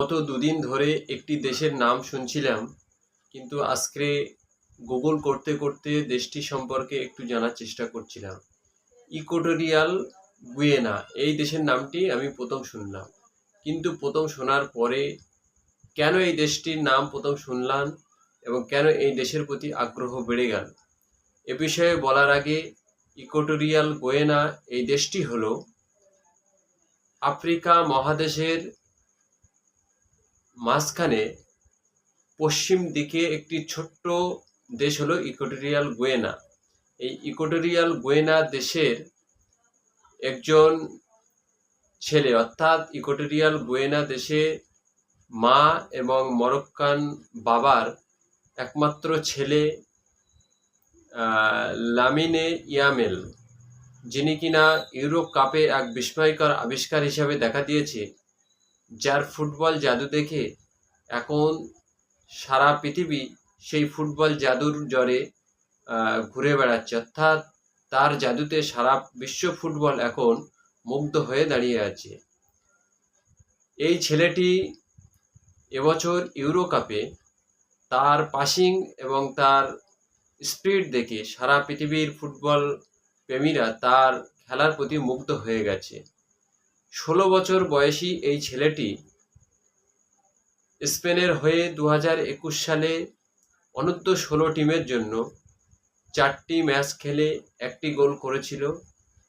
গত দুদিন ধরে একটি দেশের নাম শুনছিলাম, কিন্তু আজকে গুগল করতে করতে দেশটি সম্পর্কে একটু জানার চেষ্টা করছিলাম। ইকুয়েটোরিয়াল গুয়েনা, এই দেশের নামটি আমি প্রথম শুনলাম। কিন্তু প্রথম শোনার পরে কেন এই দেশটির নাম প্রথম শুনলাম এবং কেন এই দেশের প্রতি আগ্রহ বেড়ে গেল, এ বিষয়ে বলার আগে, ইকুয়েটোরিয়াল গুয়েনা এই দেশটি হলো আফ্রিকা মহাদেশের মাঝখানে পশ্চিম দিকে একটি ছোট্ট দেশ হলো ইকুয়েটোরিয়াল গুয়েনা। এই ইকুয়েটোরিয়াল গুয়েনা দেশের একজন ছেলে, অর্থাৎ ইকুয়েটোরিয়াল গুয়েনা দেশে মা এবং মরক্কান বাবার একমাত্র ছেলে লামিনে ইয়ামেল, যিনি কিনা ইউরো কাপে এক বিস্ময়কর আবিষ্কার হিসাবে দেখা দিয়েছে, যার ফুটবল জাদু দেখে এখন সারা পৃথিবী সেই ফুটবল জাদুর জ্বরে ঘুরে বেড়াচ্ছে। অর্থাৎ তার জাদুতে সারা বিশ্ব ফুটবল এখন মুগ্ধ হয়ে দাঁড়িয়ে আছে। এই ছেলেটি এবছর ইউরো কাপে তার পাসিং এবং তার স্পিড দেখে সারা পৃথিবীর ফুটবল প্রেমীরা তার খেলার প্রতি মুগ্ধ হয়ে গেছে। 16 বছর বয়সী এই ছেলেটি স্পেনের হয়ে 2021 সালে অনূর্ধ্ব-16 টিমের জন্য 4টি ম্যাচ খেলে 1টি গোল করেছিল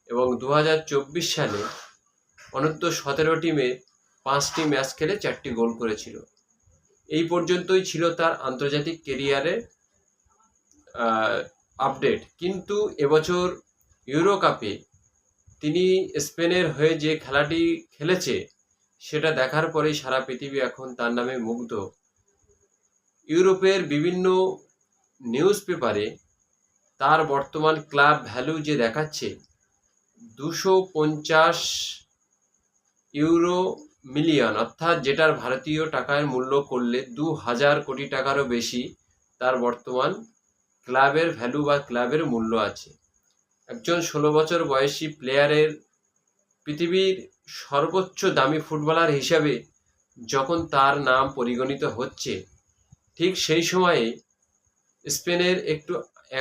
এবং 2024 সালে অনূর্ধ্ব-17 টিমে 5টি ম্যাচ খেলে 4টি গোল করেছিল। এই পর্যন্তই ছিল তার আন্তর্জাতিক কেরিয়ারের আপডেট। কিন্তু এবছর ইউরো কাপে তিনি স্পেনের হয়ে যে খেলাটি খেলেছে, সেটা দেখার পরেই সারা পৃথিবী এখন তার নামে মুগ্ধ। ইউরোপের বিভিন্ন নিউজ পেপারে তার বর্তমান ক্লাব ভ্যালু যে দেখাচ্ছে 250 ইউরো মিলিয়ন, অর্থাৎ যেটার ভারতীয় টাকায় মূল্য করলে 2000 কোটি টাকারও বেশি তার বর্তমান ক্লাবের ভ্যালু বা ক্লাবের মূল্য আছে। একজন 16 বছর বয়সী প্লেয়ারের পৃথিবীর সর্বোচ্চ দামি ফুটবলার হিসাবে যখন তার নাম পরিগণিত হচ্ছে, ঠিক সেই সময়ে স্পেনের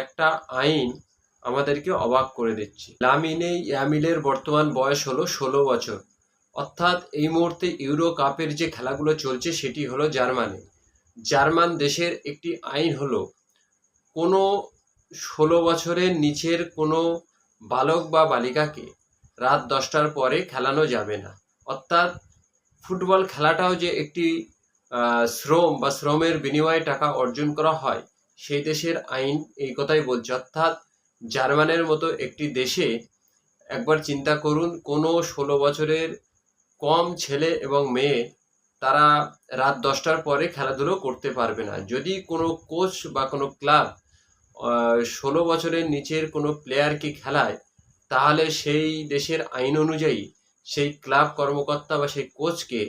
একটা আইন আমাদেরকে অবাক করে দিচ্ছে। লামিনে ইয়ামিলের বর্তমান বয়স হলো 16 বছর। অর্থাৎ এই মুহূর্তে ইউরো কাপের যে খেলাগুলো চলছে সেটি হলো জার্মানি। জার্মান দেশের একটি আইন হলো কোনো 16 বছরের নিচের কোনো বালক বা বালিকাকে রাত 10টার পরে খেলানো যাবে না। অর্থাৎ ফুটবল খেলাটাও যে একটি শ্রম বা শ্রমের বিনিময়ে টাকা অর্জন করা হয়, সেই দেশের আইন এই কথাই বলছে। অর্থাৎ জার্মানের মতো একটি দেশে একবার চিন্তা করুন, কোনো 16 বছরের কম ছেলে এবং মেয়ে তারা রাত 10টার পরে খেলাধুলো করতে পারবে না। যদি কোনো কোচ বা কোনো ক্লাব 16 বছরের নিচের কোনো প্লেয়ারকে খেলায়, তাহলে সেই দেশের আইন অনুযায়ী সেই ক্লাব কর্মকর্তা বা সেই কোচকে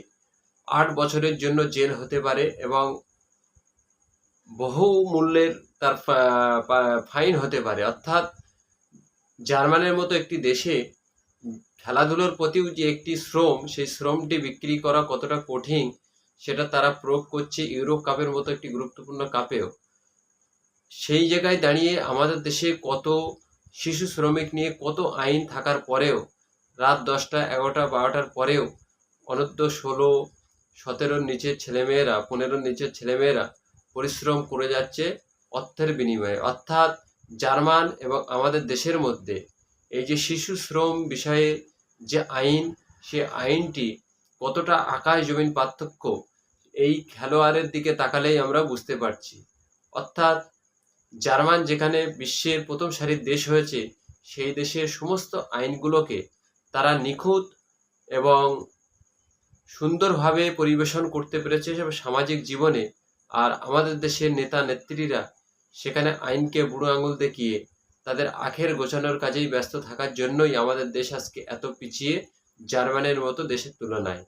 8 বছরের জন্য জেল হতে পারে এবং বহু মূল্যের তার ফাইন হতে পারে। অর্থাৎ জার্মানের মতো একটি দেশে খেলাধুলোর প্রতিও যে একটি শ্রম, সেই শ্রমটি বিক্রি করা কতটা কঠিন সেটা তারা প্রয়োগ করছে ইউরো কাপের মতো একটি গুরুত্বপূর্ণ কাপেও। সেই জায়গায় দাঁড়িয়ে আমাদের দেশে কত শিশু শ্রমিক নিয়ে কত আইন থাকার পরেও রাত 10টা, 11টা, 12টার পরেও অনূর্ধ্ব-16, 17-র নিচের ছেলেমেয়েরা, 15-র নিচের ছেলেমেয়েরা পরিশ্রম করে যাচ্ছে অর্থের বিনিময়ে। অর্থাৎ জার্মান এবং আমাদের দেশের মধ্যে এই যে শিশু শ্রম বিষয়ে যে আইন, সে আইনটি কতটা আকাশ জমিন পার্থক্য এই খেলোয়াড়ের দিকে তাকালেই আমরা বুঝতে পারছি। অর্থাৎ জার্মান যেখানে বিশ্বের প্রথম সারির দেশ হয়েছে, সেই দেশের সমস্ত আইনগুলোকে তারা নিখুঁত এবং সুন্দরভাবে পরিবেশন করতে পেরেছে সামাজিক জীবনে। আর আমাদের দেশের নেতা নেত্রীরা সেখানে আইনকে বুড়ো আঙুল দেখিয়ে তাদের আখের গোছানোর কাজেই ব্যস্ত থাকার জন্যই আমাদের দেশ আজকে এত পিছিয়ে জার্মানের মতো দেশের তুলনায়।